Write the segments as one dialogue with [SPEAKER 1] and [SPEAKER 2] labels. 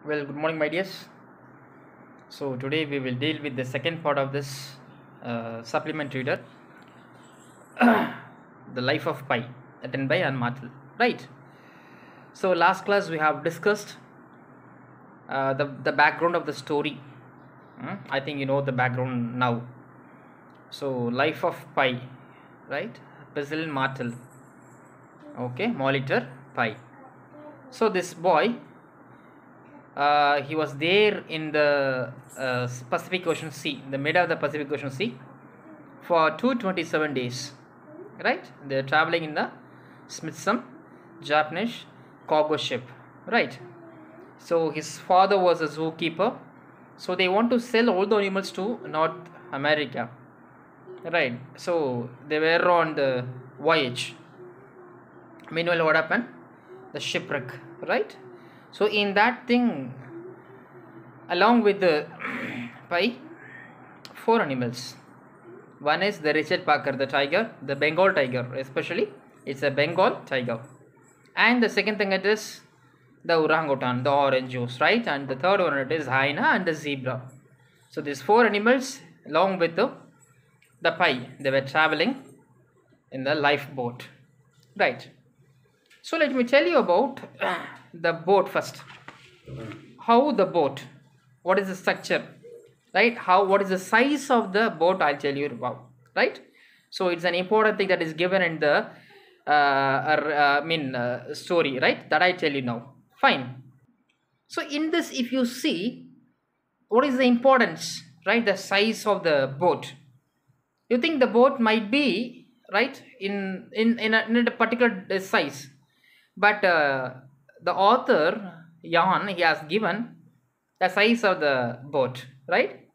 [SPEAKER 1] Well, good morning, my dears. So today we will deal with the second part of this supplement reader, The Life of Pi, written by Ann Martel. Right. So last class we have discussed the background of the story. I think you know the background now. So Life of Pi, right? Basil Martel. Okay, Molitor Pi. So this boy, he was there in the Pacific Ocean Sea, in the middle of the Pacific Ocean Sea, for 227 days. Right? They're traveling in the Smithsonian Japanese cargo ship. Right? So his father was a zookeeper. So they want to sell all the animals to North America. Right? So they were on the voyage. Meanwhile, what happened? The shipwreck. Right? So in that thing, along with the Pi, 4 animals. One is the Richard Parker, the tiger, the Bengal tiger, especially it's a Bengal tiger. And the second thing it is the orangutan, the orange juice, right? And the third one it is hyena and the zebra. So these 4 animals, along with the Pi, they were traveling in the lifeboat, right? So let me tell you about the boat first. How the boat, what is the structure, right? What is the size of the boat, I'll tell you about, right? So it's an important thing that is given in the story, right? That I tell you now. Fine. So in this, if you see, what is the importance, right? The size of the boat. You think the boat might be right in a particular size, but the author Jan, he has given the size of the boat, right?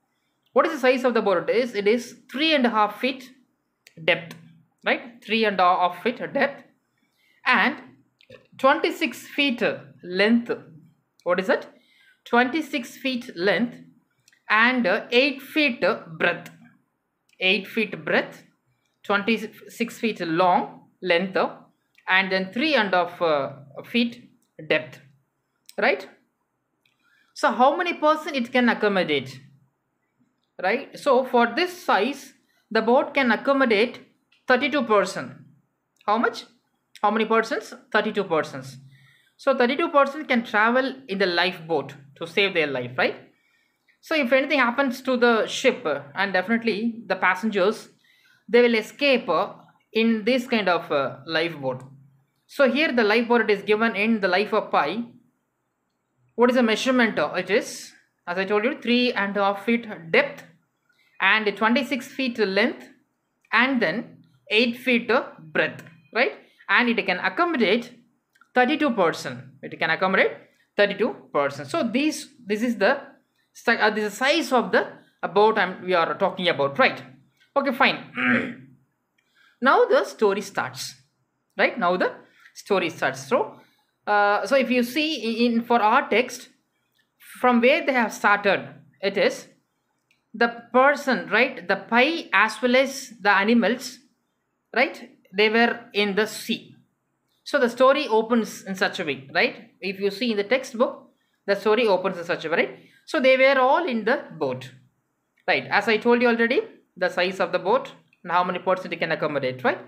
[SPEAKER 1] What is the size of the boat? It is 3.5 feet depth, right? 3.5 feet depth and 26 feet length. What is it? 26 feet length and 8 feet breadth. 8 feet breadth, 26 feet long length, and then 3.5 feet depth, right? So how many person it can accommodate, right? So for this size, the boat can accommodate 32 person. How much? How many persons? 32 persons. So 32 persons can travel in the lifeboat to save their life, right? So if anything happens to the ship, and definitely the passengers, they will escape in this kind of lifeboat. So here the lifeboat is given in the Life of Pi. What is the measurement? It is, as I told you, 3.5 feet depth and 26 feet length and then 8 feet breadth, right? And it can accommodate 32 person. It can accommodate 32 person. So this is the size of the boat we are talking about, right? Okay, fine. Now the story starts, right? Now the story starts. So if you see in for our text, from where they have started, it is the person, right? The Pi as well as the animals, right? They were in the sea. So the story opens in such a way, right? If you see in the textbook, the story opens in such a way, right? So they were all in the boat, right? As I told you already, the size of the boat and how many persons it can accommodate, right?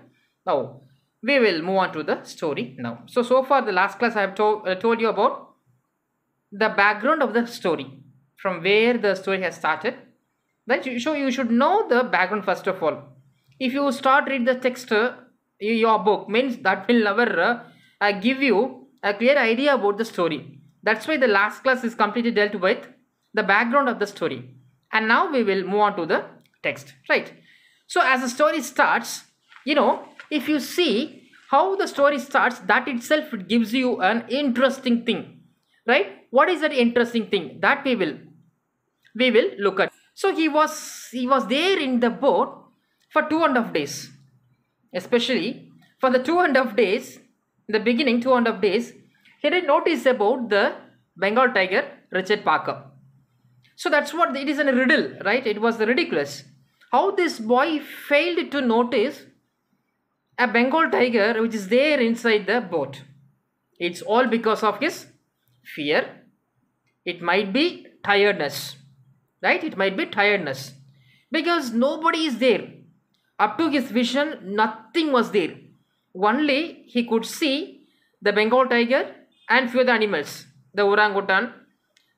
[SPEAKER 1] Now we will move on to the story now. So far the last class I have told you about the background of the story, from where the story has started, right? So you should know the background first of all. If you start read the text, your book means that will never give you a clear idea about the story. That's why the last class is completely dealt with the background of the story. And now we will move on to the text, right? So as the story starts, if you see how the story starts, that itself gives you an interesting thing, right? What is that interesting thing? That we will look at. So he was there in the boat for 2.5 days. Especially for the 2.5 days, in the beginning 2.5 days, he did notice about the Bengal tiger, Richard Parker. So that's what it is, a riddle, right? It was ridiculous. How this boy failed to notice a Bengal tiger which is there inside the boat. It's all because of his fear. It might be tiredness, right? It might be tiredness because nobody is there. Up to his vision, nothing was there. Only he could see the Bengal tiger and few other animals, the orangutan,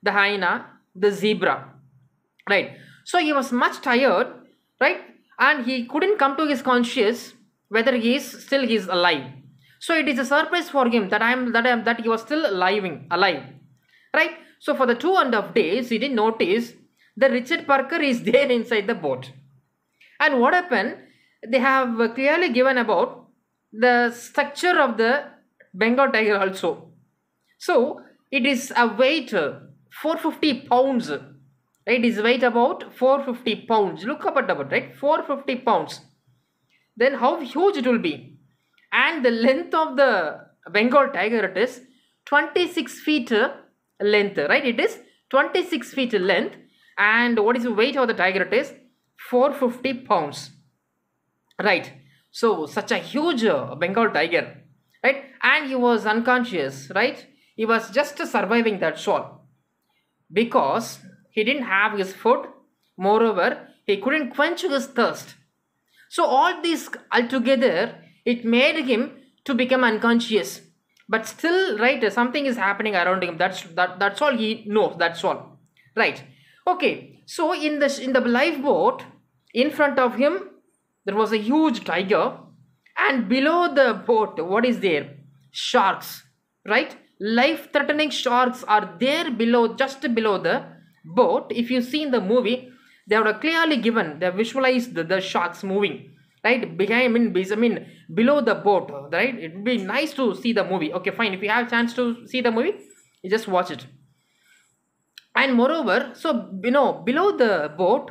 [SPEAKER 1] the hyena, the zebra, right? So he was much tired, right? And he couldn't come to his conscious whether he is alive. So it is a surprise for him that he was still alive, right? So for the 2.5 days, he didn't notice the Richard Parker is there inside the boat. And what happened? They have clearly given about the structure of the Bengal tiger also. So it is a weight 450 pounds. Right? It is weight about 450 pounds. Look up at about, right? 450 pounds. Then how huge it will be? And the length of the Bengal tiger, it is 26 feet length, right? It is 26 feet length. And what is the weight of the tiger? It is 450 pounds, right? So such a huge Bengal tiger, right? And he was unconscious, right? He was just surviving, that's all, because he didn't have his food. Moreover, he couldn't quench his thirst. So all this altogether, it made him to become unconscious. But still, right, something is happening around him. That's all he knows. That's all, right? Okay. So in the lifeboat, in front of him, there was a huge tiger, and below the boat, what is there? Sharks, right? Life-threatening sharks are there below, just below the boat. If you see in the movie, they have clearly given, they have visualized the sharks moving, right? Below the boat, right? It would be nice to see the movie. Okay, fine. If you have a chance to see the movie, you just watch it. And moreover, so below the boat,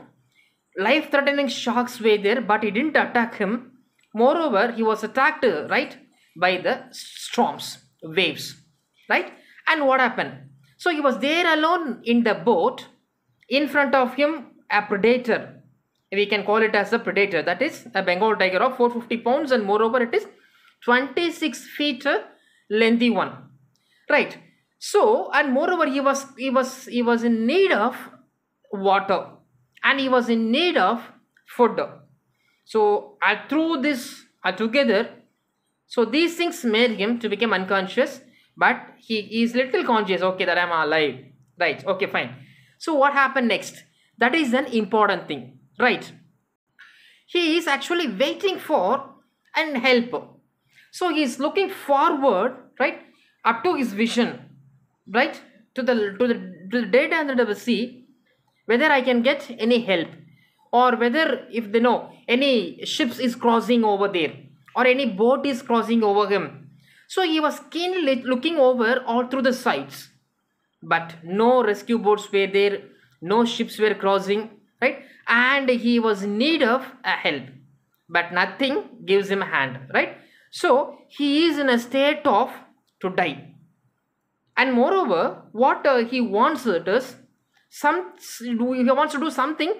[SPEAKER 1] life-threatening sharks were there, but it didn't attack him. Moreover, he was attacked, right, by the storms, waves, right? And what happened? So he was there alone in the boat. In front of him, a predator. We can call it as a predator. That is a Bengal tiger of 450 pounds, and moreover, it is 26 feet lengthy one, right? So, and moreover, he was in need of water, and he was in need of food. So through this together, so these things made him to become unconscious, but he is little conscious. Okay, that I'm alive, right? Okay, fine. So what happened next? That is an important thing, right? He is actually waiting for an help. So he is looking forward, right, up to his vision, right, to the dead end of the sea, whether I can get any help, or whether if they know any ships is crossing over there, or any boat is crossing over him. So he was keenly looking over all through the sides, but no rescue boats were there, no ships were crossing, right? And he was in need of a help, but nothing gives him a hand, right? So he is in a state of to die. And moreover, what he wants it is he wants to do something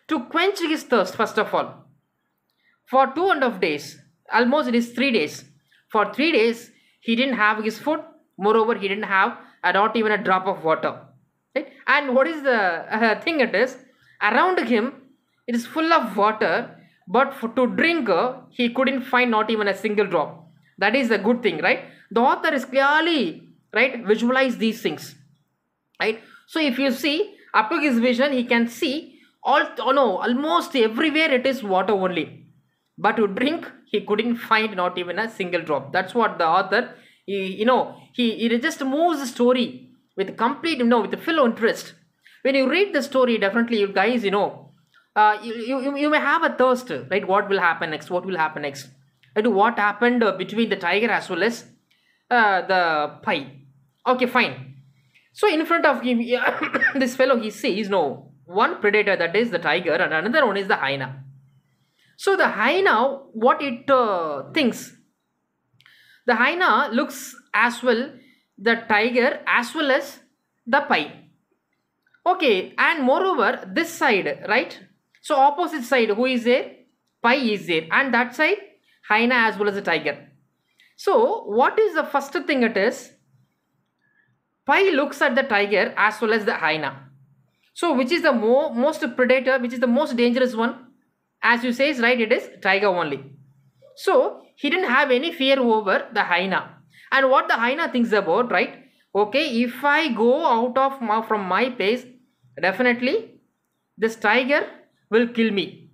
[SPEAKER 1] to quench his thirst. First of all, for 2.5 days, almost it is 3 days. For 3 days, he didn't have his food. Moreover, he didn't have not even a drop of water. Right? And what is the thing? It is around him. It is full of water, but to drink, he couldn't find not even a single drop. That is a good thing, right? The author is clearly, right, visualize these things, right? So if you see up to his vision, he can see almost everywhere it is water only, but to drink he couldn't find not even a single drop. That's what the author, he just moves the story with complete, with full interest. When you read the story, definitely you guys, you may have a thirst, right? What will happen next? What will happen next? Right? What happened between the tiger as well as the pie? Okay, fine. So in front of him, this fellow, he sees one predator, that is the tiger, and another one is the hyena. So the hyena, what it thinks, the hyena looks as well the tiger as well as the pie. Okay, and moreover, this side, right? So opposite side, who is there? Pie is there, and that side, hyena as well as the tiger. So what is the first thing? It is Pi looks at the tiger as well as the hyena. So which is the most predator, which is the most dangerous one? As you say, right, it is tiger only. So he didn't have any fear over the hyena. And what the hyena thinks about, right? Okay, if I go out of from my place, definitely this tiger will kill me,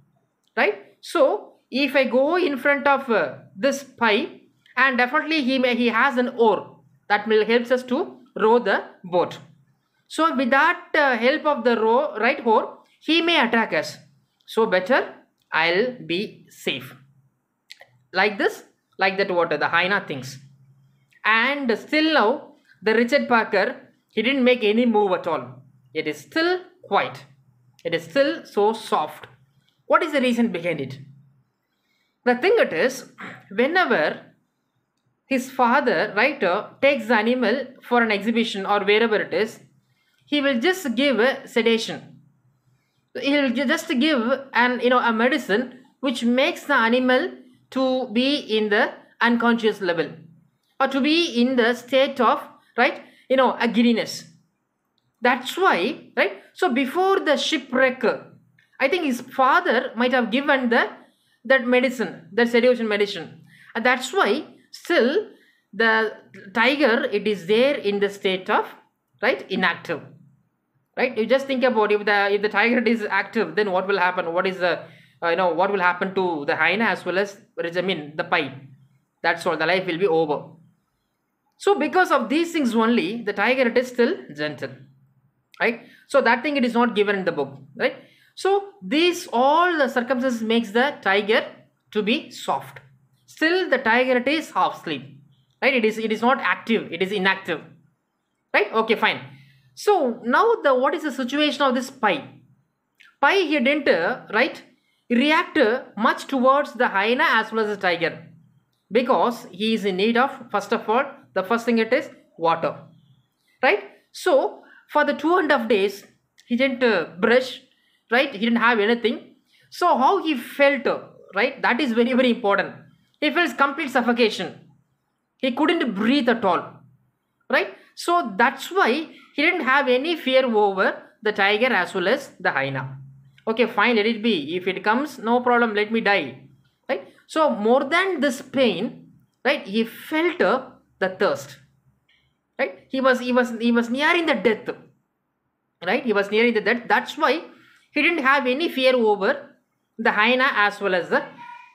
[SPEAKER 1] right? So if I go in front of this Pi, and definitely he has an oar that will helps us to row the boat. So with that help of the oar, he may attack us. So better I'll be safe. Like this, like that water, the hyena thinks. And still now, the Richard Parker, he didn't make any move at all. It is still quiet. It is still so soft. What is the reason behind it? The thing it is, whenever his father, writer, takes the animal for an exhibition or wherever it is, he will just give a sedation. He will just give a medicine which makes the animal to be in the unconscious level, or to be in the state of a giddiness. That's why, right? So before the shipwreck, I think his father might have given that medicine, that sedation medicine, and that's why still the tiger, it is there in the state of inactive. Right? You just think about if the tiger is active, then what will happen? What is the what will happen to the hyena as well as the Pi? That's all. The life will be over. So because of these things only, the tiger, it is still gentle, right? So that thing, it is not given in the book, right? So these all the circumstances makes the tiger to be soft. Still the tiger, it is half asleep, right? It is not active. It is inactive, right? Okay, fine. So now what is the situation of this Pi? Pi, he didn't react much towards the hyena as well as the tiger, because he is in need of, first of all, the first thing it is water, right? So for the 2.5 days he didn't brush, right? He didn't have anything. So how he felt, right? That is very, very important. He feels complete suffocation. He couldn't breathe at all, right? So that's why he didn't have any fear over the tiger as well as the hyena. Okay, fine, let it be. If it comes, no problem, let me die, right? So more than this pain, right, he felt the thirst, right? He was nearing the death, right? He was nearing the death. That's why he didn't have any fear over the hyena as well as the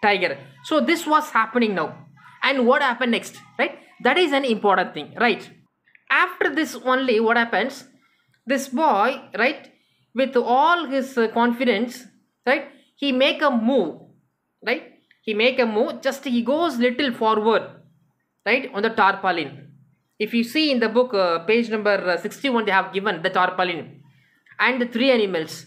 [SPEAKER 1] tiger. So this was happening now. And what happened next, right? That is an important thing, right? After this only, what happens? This boy, right, with all his confidence, right, he make a move, right? He make a move, just he goes little forward, right, on the tarpaulin. If you see in the book, page number 61, they have given the tarpaulin and the 3 animals,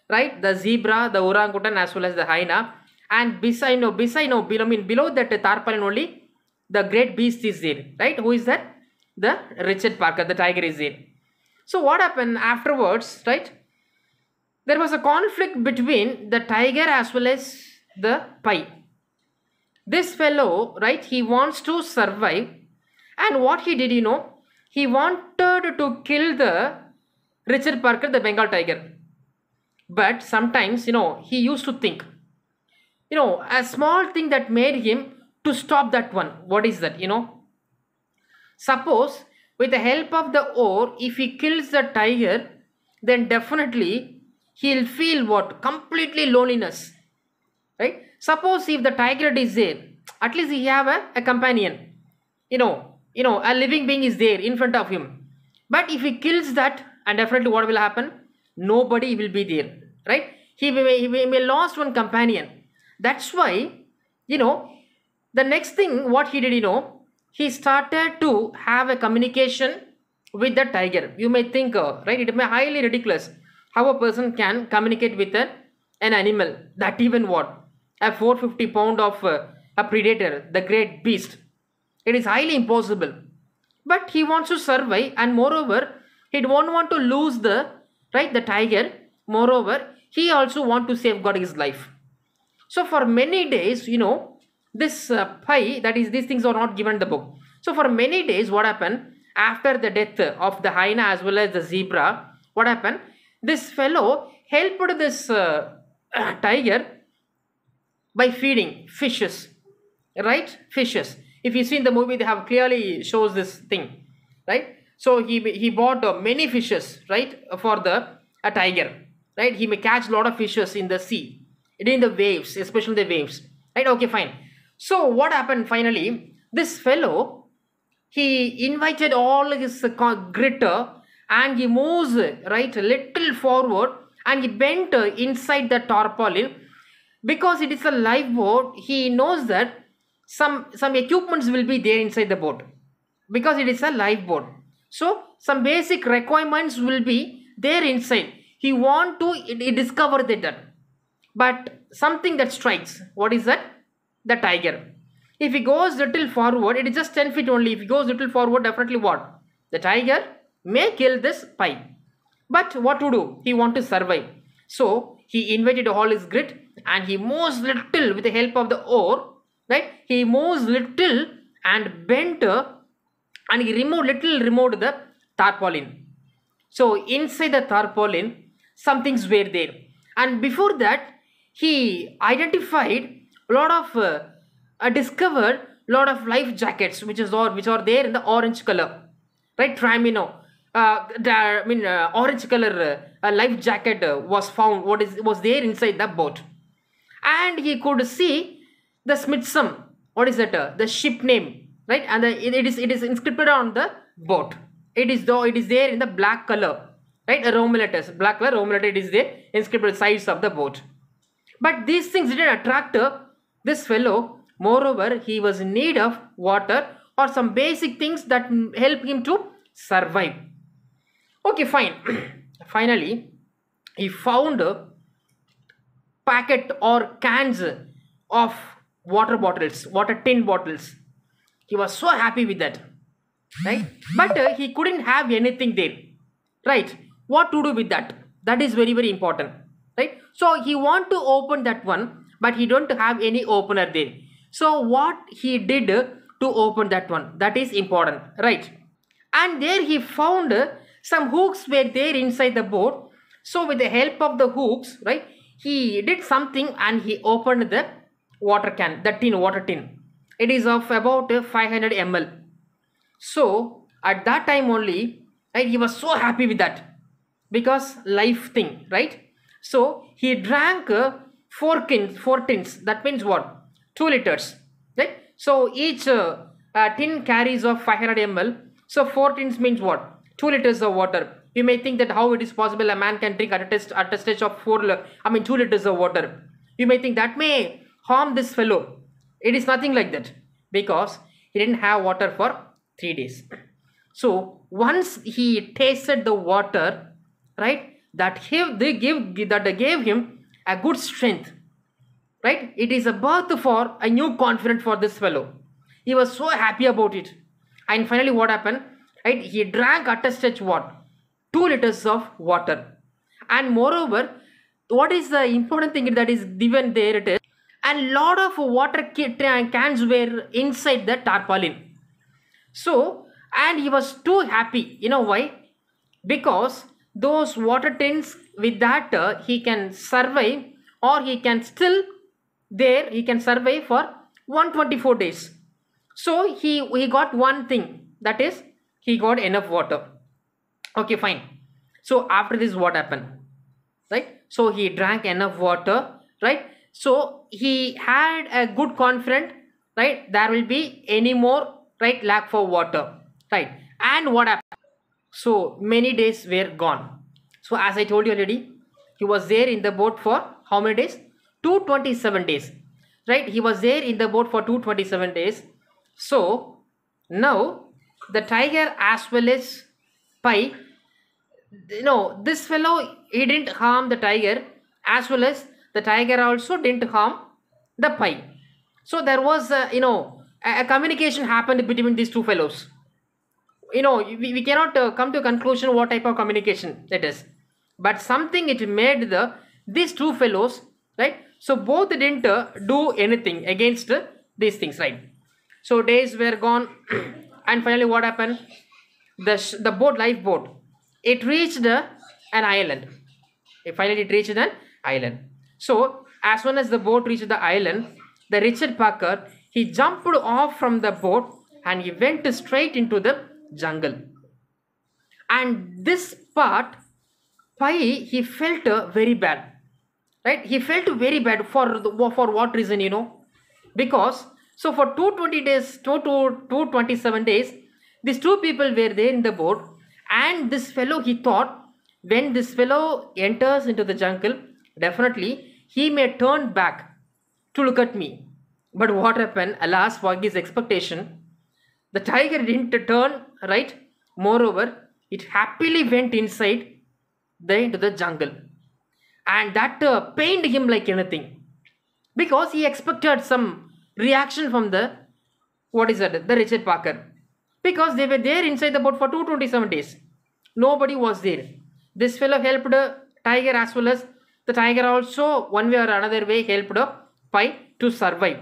[SPEAKER 1] right? The zebra, the orangutan as well as the hyena. And below that tarpaulin only, the great beast is there, right? Who is that? The Richard Parker, the tiger is there. So what happened afterwards, right? There was a conflict between the tiger as well as the Pi. This fellow, right, he wants to survive, and what he did, he wanted to kill the Richard Parker, the Bengal tiger. But sometimes, he used to think, a small thing that made him to stop that one. What is that, Suppose with the help of the oar, if he kills the tiger, then definitely he'll feel what? Completely loneliness, right? Suppose if the tiger is there, at least he have a companion, a living being is there in front of him. But if he kills that, and definitely what will happen? Nobody will be there, right? He may lost one companion. That's why, the next thing what he did, he started to have a communication with the tiger. You may think, right, it may be highly ridiculous how a person can communicate with an animal, that even what? A 450 pound of a predator, the great beast. It is highly impossible. But he wants to survive, and moreover, he don't want to lose the tiger. Moreover, he also want to safeguard his life. So for many days, this Pi, that is, these things are not given in the book. So for many days, what happened? after the death of the hyena as well as the zebra, what happened? This fellow helped this tiger by feeding fishes, right? Fishes. If you see in the movie, they have clearly shows this thing, right? So he bought many fishes, right, for the a tiger, right? He may catch a lot of fishes in the sea, in the waves, especially the waves, right? Okay, fine. So what happened finally? This fellow, he invited all his gritter and he moves right a little forward and he bent inside the tarpaulin. Because it is a lifeboat, he knows that some equipments will be there inside the boat, because it is a lifeboat. So some basic requirements will be there inside. He want to discover that, but something that strikes, what is that? The tiger. If he goes little forward, it is just 10 feet only. If he goes little forward, definitely what? The tiger may kill this pie. But what to do? He want to survive. So he invited all his grit and he moves little with the help of the oar, right? He moves little and bent and he removed the tarpaulin. So inside the tarpaulin, some things were there. And before that, he identified a lot of discovered lot of life jackets which are there in the orange color, right? Tramino, orange color life jacket was found. Was there inside the boat, and he could see the Smithsonian. What is that? The ship name, right? And it is inscribed on the boat. It is there in the black color, right? A Roman letters, black color Roman letter. It is there inscribed on the sides of the boat. But these things didn't attract this fellow. Moreover, he was in need of water or some basic things that help him to survive. Okay, fine. Finally, he found a packet or cans of water bottles, water tin bottles. He was so happy with that, right? But he couldn't have anything there, right? What to do with that? That is very, very important, right? So he want to open that one, but he don't have any opener there. So what he did to open that one, that is important, right? And there he found some hooks were there inside the boat. So with the help of the hooks, right, he did something and he opened the water can, the water tin. It is of about 500 ml. So at that time only, right, he was so happy with that, because life thing, right? So he drank 4 tins. That means what? 2 liters, right? So each tin carries of 500 ml. So 4 tins means what? 2 liters of water. You may think that how it is possible a man can drink at a stage of 2 liters of water. You may think that may harm this fellow. It is nothing like that, because he didn't have water for 3 days. So once he tasted the water, right, that gave him a good strength, right? It is a birth for a new confidence for this fellow. He was so happy about it. And finally what happened, right? He drank at a stretch what? 2 liters of water. And moreover, what is the important thing that is given there, it is, and lot of water cans were inside the tarpaulin. So, and he was too happy. You know why? Because those water tins, with that he can survive, or he can survive for 124 days. So he got one thing, that is he got enough water. Okay, fine. So after this what happened, right? So he drank enough water, right? So he had a good confidence, right? There will be any more, right, lack for water, right? And what happened? So many days were gone. So as I told you already, he was there in the boat for how many days? 227 days, right? He was there in the boat for 227 days. So now the tiger as well as pie, this fellow, he didn't harm the tiger, as well as the tiger also didn't harm the pie. So there was a communication happened between these two fellows. We cannot come to a conclusion what type of communication it is, but something it made these two fellows, right? So both didn't do anything against these things, right? So days were gone and finally what happened? the boat, lifeboat, it reached an island. Finally, it reached an island. So, as soon as the boat reached the island, the Richard Parker, he jumped off from the boat and he went straight into the jungle. And this part, Pi, he felt very bad, right? He felt very bad for what reason, because so for 220 days, 227 days, these two people were there in the boat, and this fellow, he thought, when this fellow enters into the jungle, definitely he may turn back to look at me. But what happened? Alas, for his expectation, the tiger didn't turn, right? Moreover, it happily went inside into the jungle, and that pained him like anything, because he expected some reaction from the, what is that, the Richard Parker, because they were there inside the boat for 227 days. Nobody was there. This fellow helped tiger, as well as the tiger also one way or another way helped Pi to survive.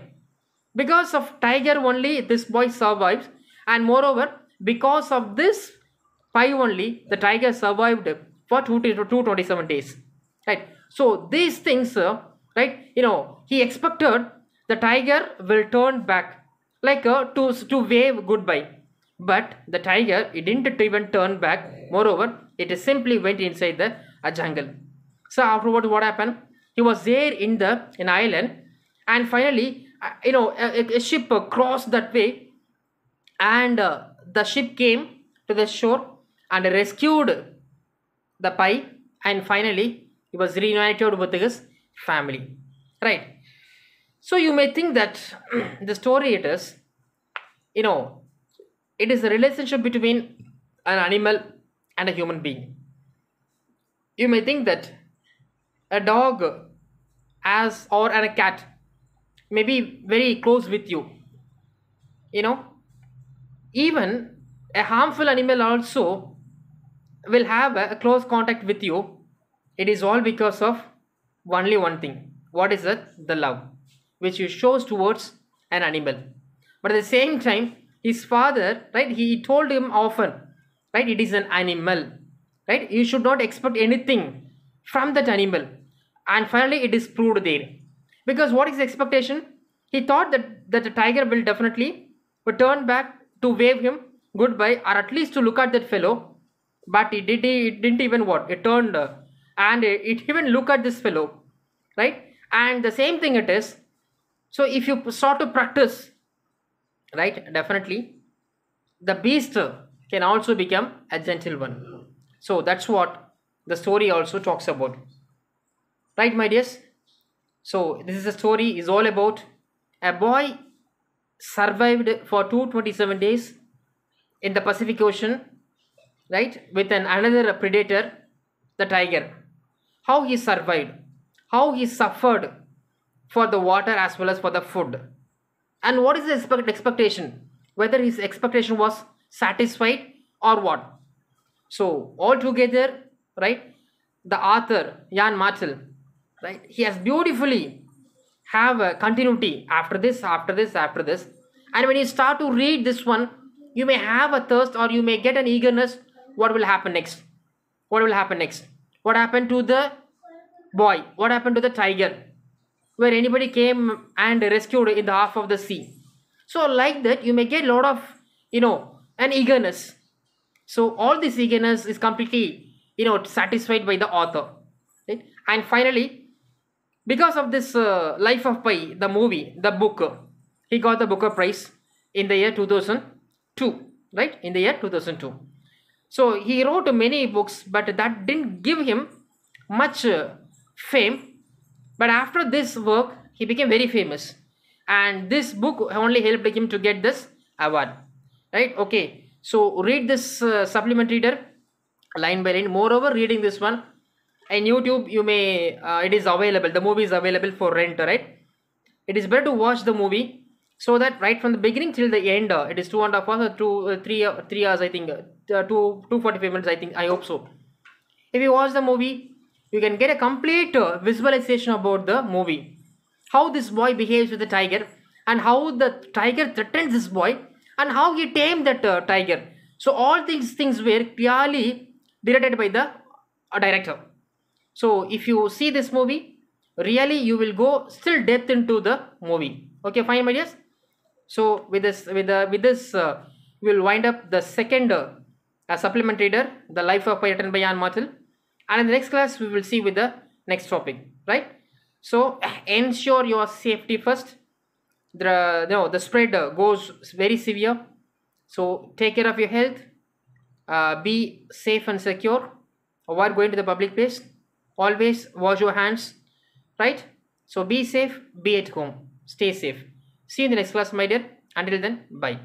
[SPEAKER 1] Because of tiger only this boy survives, and moreover because of this Pi only the tiger survived for 227 days, right? So these things, right, he expected the tiger will turn back, like to wave goodbye, but the tiger, it didn't even turn back. Moreover, it simply went inside the jungle. So afterwards, what happened? He was there in an island, and finally, a ship crossed that way, and the ship came to the shore and rescued the Pi, and finally he was reunited with his family, right? So you may think that the story, it is, it is a relationship between an animal and a human being. You may think that a dog or a cat may be very close with you. Even a harmful animal also will have a close contact with you. It is all because of only one thing. What is that? The love which you shows towards an animal. But at the same time, his father, right, he told him often, right, it is an animal, right? You should not expect anything from that animal. And finally, it is proved there. Because what is the expectation? He thought that the tiger will definitely turn back to wave him goodbye, or at least to look at that fellow. But it didn't even what? It turned and it even look at this fellow, right? And the same thing it is. So if you start to practice, right, definitely the beast can also become a gentle one. So that's what the story also talks about, right, my dears? So this is a story is all about a boy survived for 227 days in the Pacific Ocean, right, with another predator, the tiger. How he survived, how he suffered for the water as well as for the food, and what is the expectation, whether his expectation was satisfied or what. So altogether, right, the author Jan Martel, right, he has beautifully have a continuity after this, after this, after this. And when you start to read this one, you may have a thirst, or you may get an eagerness. What will happen next? What will happen next? What happened to the boy? What happened to the tiger? Where anybody came and rescued in the half of the sea. So like that, you may get a lot of, an eagerness. So all this eagerness is completely, satisfied by the author. Right? And finally, because of this Life of Pi, the movie, the book, he got the Booker Prize in the year 2002, right? In the year 2002. So he wrote many books, but that didn't give him much fame. But after this work, he became very famous. And this book only helped him to get this award, right? Okay. So read this supplement reader line by line. Moreover, reading this one, in YouTube, you may, it is available. The movie is available for rent, right? It is better to watch the movie, so that right from the beginning till the end, it is 2.5 hours or 3 hours, I think, 245 minutes, I think, I hope so. If you watch the movie, you can get a complete visualization about the movie. How this boy behaves with the tiger, and how the tiger threatens this boy, and how he tamed that tiger. So all these things were clearly directed by the director. So if you see this movie, really you will go still depth into the movie. Okay, fine, my dears. So with this we'll wind up the second supplement reader, The Life of Pi, written by Jan Martel. And in the next class we will see with the next topic, right? So ensure your safety first. The spread goes very severe, so take care of your health. Be safe and secure. Avoid going to the public place. Always wash your hands, right? So be safe, be at home, stay safe. See you in the next class, my dear. Until then, bye.